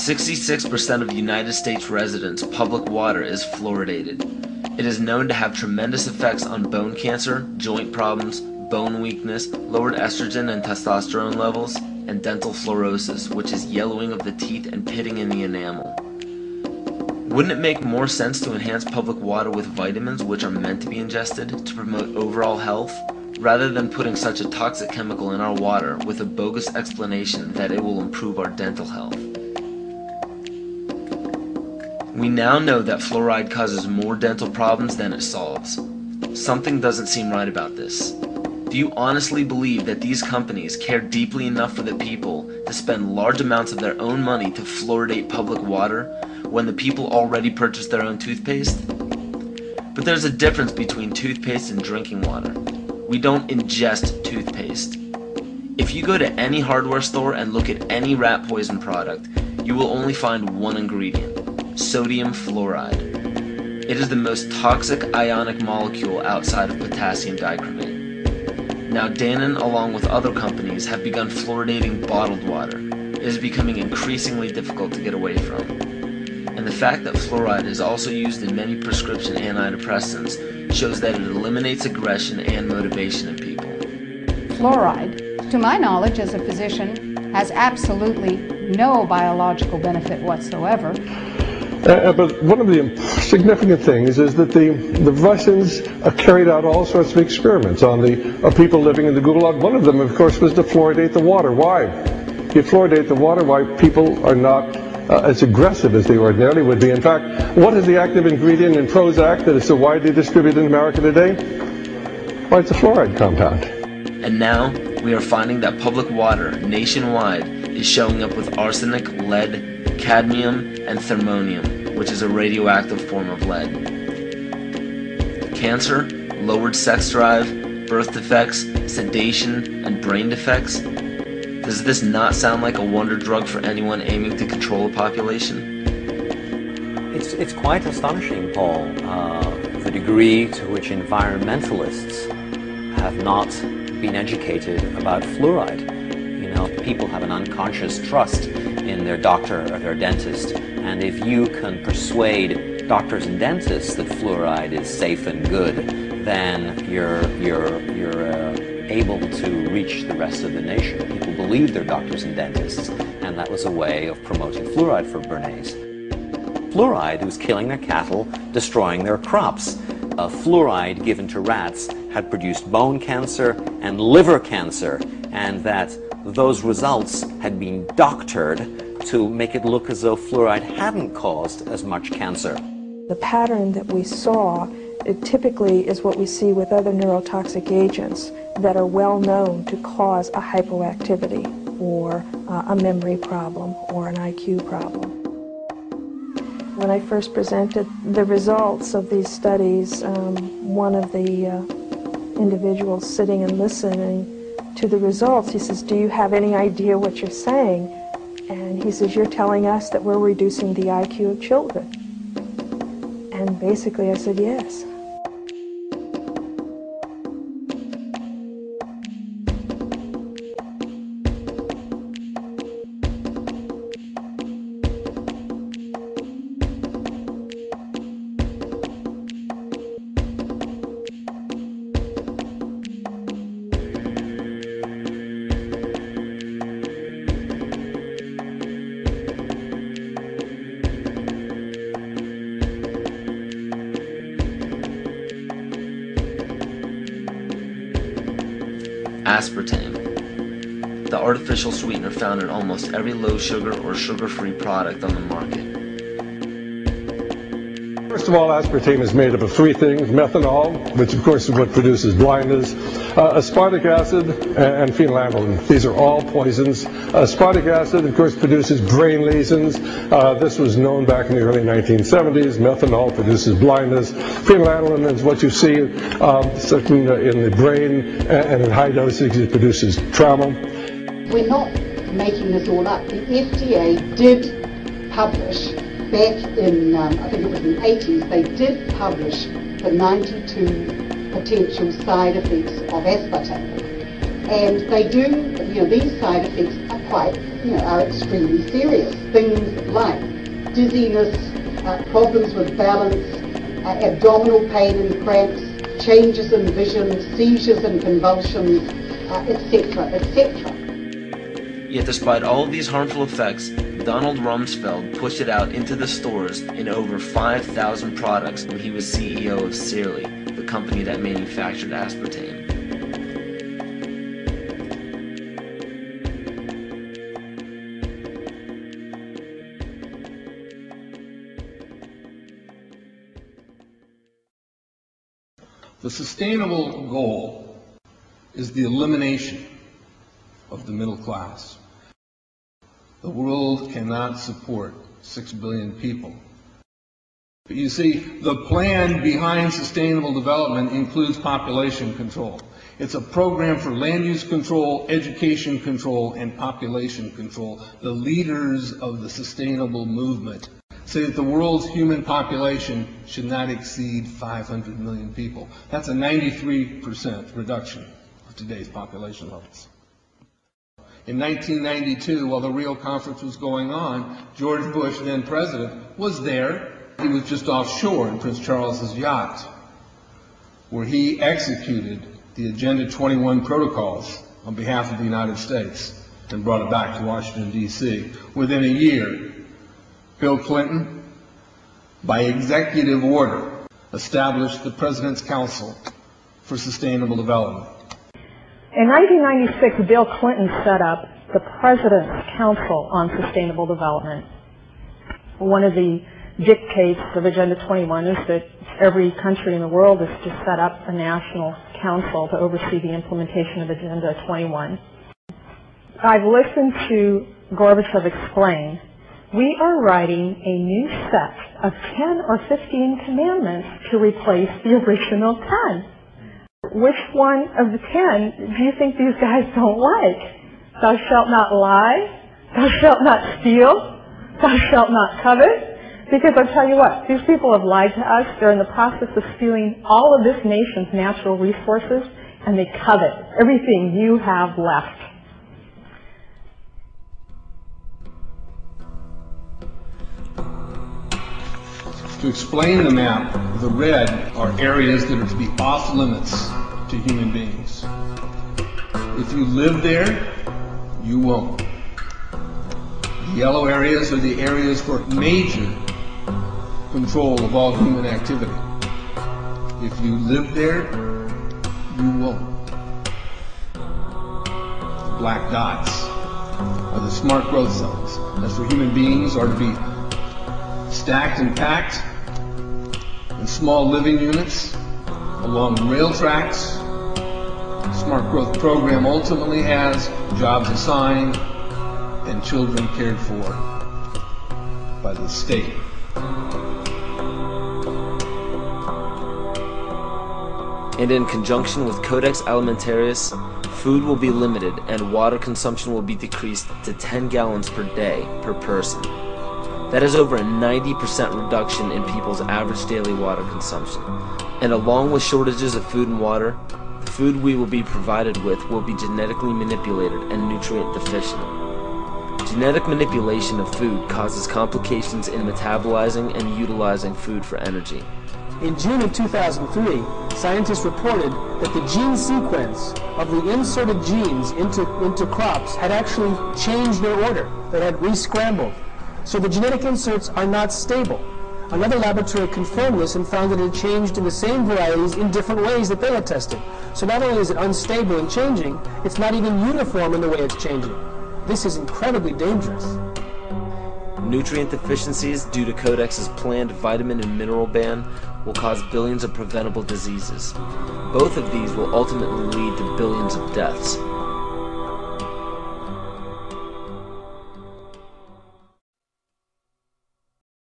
66% of United States residents' public water is fluoridated. It is known to have tremendous effects on bone cancer, joint problems, bone weakness, lowered estrogen and testosterone levels, and dental fluorosis, which is yellowing of the teeth and pitting in the enamel. Wouldn't it make more sense to enhance public water with vitamins which are meant to be ingested to promote overall health, rather than putting such a toxic chemical in our water with a bogus explanation that it will improve our dental health? We now know that fluoride causes more dental problems than it solves. Something doesn't seem right about this. Do you honestly believe that these companies care deeply enough for the people to spend large amounts of their own money to fluoridate public water when the people already purchase their own toothpaste? But there's a difference between toothpaste and drinking water. We don't ingest toothpaste. If you go to any hardware store and look at any rat poison product, you will only find one ingredient: sodium fluoride. It is the most toxic ionic molecule outside of potassium dichromate. Now Dannon, along with other companies, have begun fluoridating bottled water. It is becoming increasingly difficult to get away from. And the fact that fluoride is also used in many prescription antidepressants shows that it eliminates aggression and motivation in people. Fluoride, to my knowledge as a physician, has absolutely no biological benefit whatsoever. But one of the significant things is that the Russians carried out all sorts of experiments on the people living in the Gulag. One of them, of course, was to fluoridate the water. Why? You fluoridate the water, why people are not as aggressive as they ordinarily would be. In fact, what is the active ingredient in Prozac that is so widely distributed in America today? Why, it's a fluoride compound. And now, we are finding that public water nationwide is showing up with arsenic, lead, cadmium, and thermonium, which is a radioactive form of lead. Cancer, lowered sex drive, birth defects, sedation, and brain defects. Does this not sound like a wonder drug for anyone aiming to control a population? It's quite astonishing, Paul, the degree to which environmentalists have not been educated about fluoride. You know, people have an unconscious trust in their doctor or their dentist, and if you can persuade doctors and dentists that fluoride is safe and good, then you're able to reach the rest of the nation. People believe their doctors and dentists, and that was a way of promoting fluoride for Bernays. Fluoride was killing their cattle, destroying their crops. Fluoride given to rats had produced bone cancer and liver cancer, and that those results had been doctored to make it look as though fluoride hadn't caused as much cancer. The pattern that we saw, it typically is what we see with other neurotoxic agents that are well known to cause a hypoactivity or a memory problem or an IQ problem. When I first presented the results of these studies, one of the individuals sitting and listening to the results, he says, "Do you have any idea what you're saying?" And he says, "You're telling us that we're reducing the IQ of children." And basically I said, yes. Aspartame, the artificial sweetener found in almost every low-sugar or sugar-free product on the market. First of all, aspartame is made up of three things: methanol, which of course is what produces blindness, aspartic acid, and phenylalanine. These are all poisons. Aspartic acid, of course, produces brain lesions. This was known back in the early 1970s. Methanol produces blindness. Phenylalanine is what you see in the brain, and in high doses it produces trauma. We're not making this all up. The FDA did publish back in, I think it was in the 80s, they did publish the 92 potential side effects of aspartame. And they do, these side effects are quite, are extremely serious. Things like dizziness, problems with balance, abdominal pain and cramps, changes in vision, seizures and convulsions, etc., etc. Yet despite all of these harmful effects, Donald Rumsfeld pushed it out into the stores in over 5,000 products when he was CEO of Searly, the company that manufactured aspartame. The sustainable goal is the elimination of the middle class. The world cannot support 6 billion people. But you see, the plan behind sustainable development includes population control. It's a program for land use control, education control, and population control. The leaders of the sustainable movement say that the world's human population should not exceed 500 million people. That's a 93% reduction of today's population levels. In 1992, while the Rio Conference was going on, George Bush, then president, was there. He was just offshore in Prince Charles's yacht, where he executed the Agenda 21 protocols on behalf of the United States and brought it back to Washington, D.C. Within a year, Bill Clinton, by executive order, established the President's Council for Sustainable Development. In 1996, Bill Clinton set up the President's Council on Sustainable Development. One of the dictates of Agenda 21 is that every country in the world is to set up a national council to oversee the implementation of Agenda 21. I've listened to Gorbachev explain, we are writing a new set of 10 or 15 commandments to replace the original 10. Which one of the 10 do you think these guys don't like? Thou shalt not lie, thou shalt not steal, thou shalt not covet. Because I'll tell you what, these people have lied to us. They're in the process of stealing all of this nation's natural resources, and they covet everything you have left. To explain the map, the red are areas that are to be off limits to human beings. If you live there, you won't. The yellow areas are the areas for major control of all human activity. If you live there, you won't. The black dots are the smart growth zones. That's where human beings are to be stacked and packed in small living units along rail tracks. The Smart Growth Program ultimately has jobs assigned and children cared for by the state. And in conjunction with Codex Alimentarius, food will be limited and water consumption will be decreased to 10 gallons per day per person. That is over a 90% reduction in people's average daily water consumption. And along with shortages of food and water, the food we will be provided with will be genetically manipulated and nutrient deficient. Genetic manipulation of food causes complications in metabolizing and utilizing food for energy. In June of 2003, scientists reported that the gene sequence of the inserted genes into crops had actually changed their order. They had re-scrambled. So the genetic inserts are not stable. Another laboratory confirmed this and found that it had changed in the same varieties in different ways that they had tested. So not only is it unstable and changing, it's not even uniform in the way it's changing. This is incredibly dangerous. Nutrient deficiencies due to Codex's planned vitamin and mineral ban will cause billions of preventable diseases. Both of these will ultimately lead to billions of deaths.